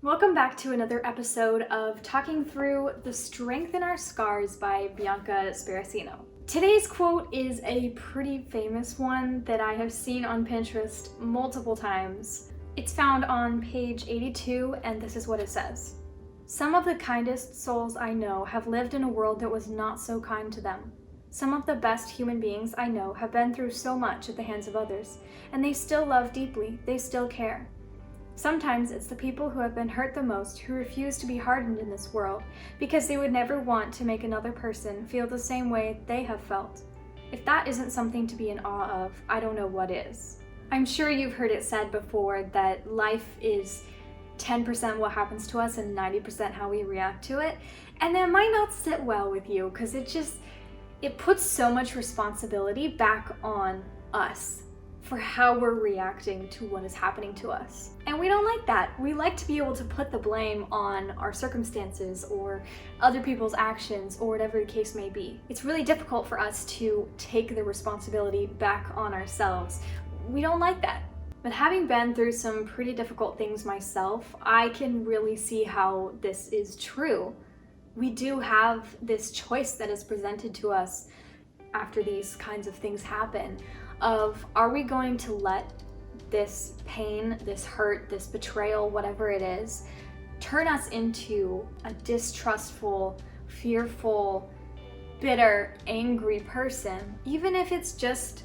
Welcome back to another episode of Talking Through the Strength in Our Scars by Bianca Sparacino. Today's quote is a pretty famous one that I have seen on Pinterest multiple times. It's found on page 82, and this is what it says. Some of the kindest souls I know have lived in a world that was not so kind to them. Some of the best human beings I know have been through so much at the hands of others, and they still love deeply, they still care. Sometimes it's the people who have been hurt the most who refuse to be hardened in this world because they would never want to make another person feel the same way they have felt. If that isn't something to be in awe of, I don't know what is. I'm sure you've heard it said before that life is 10% what happens to us and 90% how we react to it, and that might not sit well with you because it puts so much responsibility back on us for how we're reacting to what is happening to us. And we don't like that. We like to be able to put the blame on our circumstances or other people's actions or whatever the case may be. It's really difficult for us to take the responsibility back on ourselves. We don't like that. But having been through some pretty difficult things myself, I can really see how this is true. We do have this choice that is presented to us after these kinds of things happen of, are we going to let this pain, this hurt, this betrayal, whatever it is, turn us into a distrustful, fearful, bitter, angry person, even if it's just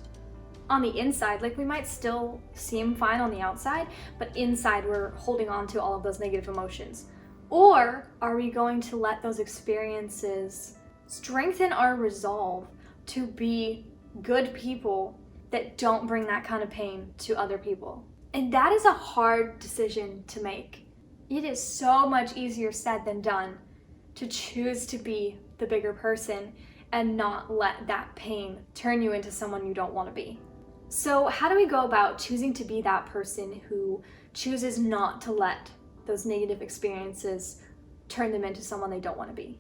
on the inside. Like, we might still seem fine on the outside, but inside we're holding on to all of those negative emotions. Or are we going to let those experiences strengthen our resolve to be good people that don't bring that kind of pain to other people? And that is a hard decision to make. It is so much easier said than done to choose to be the bigger person and not let that pain turn you into someone you don't want to be. So how do we go about choosing to be that person who chooses not to let those negative experiences turn them into someone they don't want to be?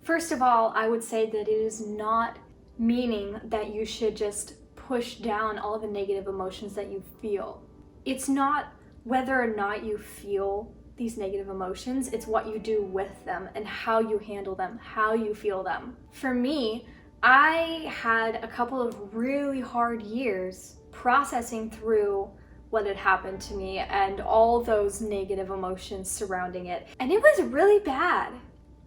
First of all, I would say that it is not meaning that you should just push down all the negative emotions that you feel. It's not whether or not you feel these negative emotions, it's what you do with them and how you handle them, how you feel them. For me, I had a couple of really hard years processing through what had happened to me and all those negative emotions surrounding it. And it was really bad.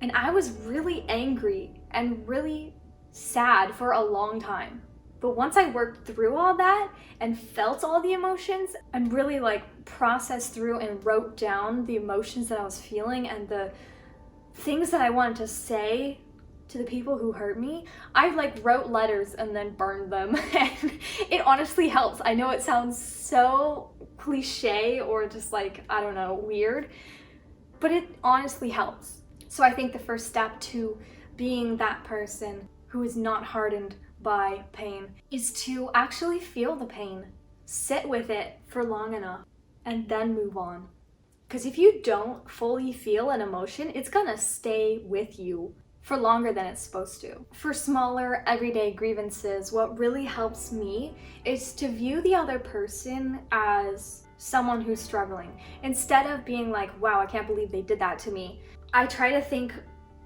And I was really angry and really sad for a long time. But once I worked through all that and felt all the emotions and really processed through and wrote down the emotions that I was feeling and the things that I wanted to say to the people who hurt me, I wrote letters and then burned them. And it honestly helps. I know it sounds so cliche or just I don't know, weird, but it honestly helps. So I think the first step to being that person who is not hardened by pain is to actually feel the pain, sit with it for long enough, and then move on. Because if you don't fully feel an emotion, it's gonna stay with you for longer than it's supposed to. For smaller, everyday grievances, what really helps me is to view the other person as someone who's struggling. Instead of being like, wow, I can't believe they did that to me, I try to think,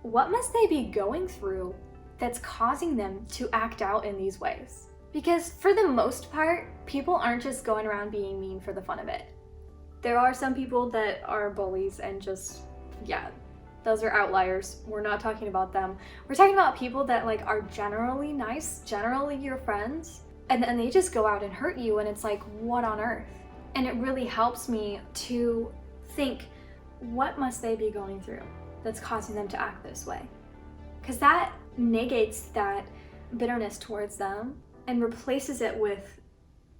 what must they be going through that's causing them to act out in these ways? Because for the most part, people aren't just going around being mean for the fun of it. There are some people that are bullies and those are outliers. We're not talking about them. We're talking about people that are generally nice, generally your friends, and then they just go out and hurt you, and it's what on earth? And it really helps me to think, what must they be going through that's causing them to act this way? Because that negates that bitterness towards them and replaces it with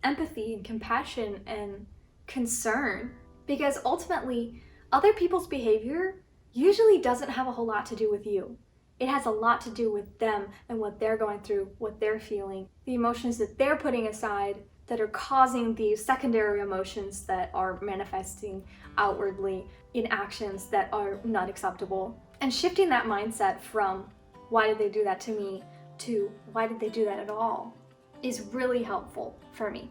empathy and compassion and concern. Because ultimately, other people's behavior usually doesn't have a whole lot to do with you. It has a lot to do with them and what they're going through, what they're feeling, the emotions that they're putting aside that are causing these secondary emotions that are manifesting outwardly in actions that are not acceptable. And shifting that mindset from, why did they do that to me, to why did they do that at all, is really helpful for me.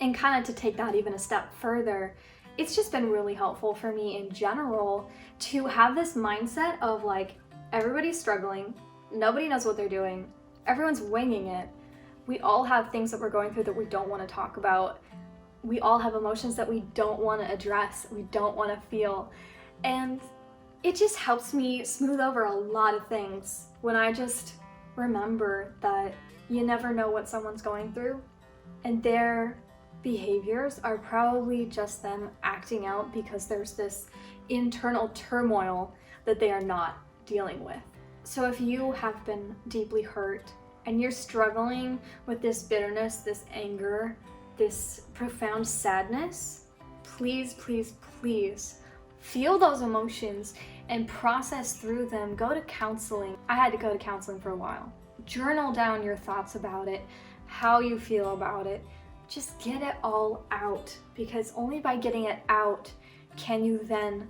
And kind of to take that even a step further it's just been really helpful for me in general to have this mindset of like, everybody's struggling, nobody knows what they're doing, everyone's winging it. We all have things that we're going through that we don't want to talk about. We all have emotions that we don't want to address, we don't want to feel. And it just helps me smooth over a lot of things when I just remember that you never know what someone's going through, and their behaviors are probably just them acting out because there's this internal turmoil that they are not dealing with. So if you have been deeply hurt and you're struggling with this bitterness, this anger, this profound sadness, please, please, please feel those emotions and process through them. Go to counseling. I had to go to counseling for a while. Journal down your thoughts about it, how you feel about it. Just get it all out, because only by getting it out can you then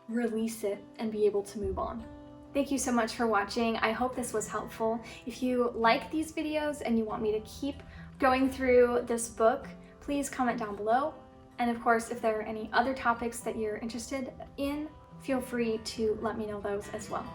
release it and be able to move on. Thank you so much for watching. I hope this was helpful. If you like these videos and you want me to keep going through this book, please comment down below. And of course, if there are any other topics that you're interested in, feel free to let me know those as well.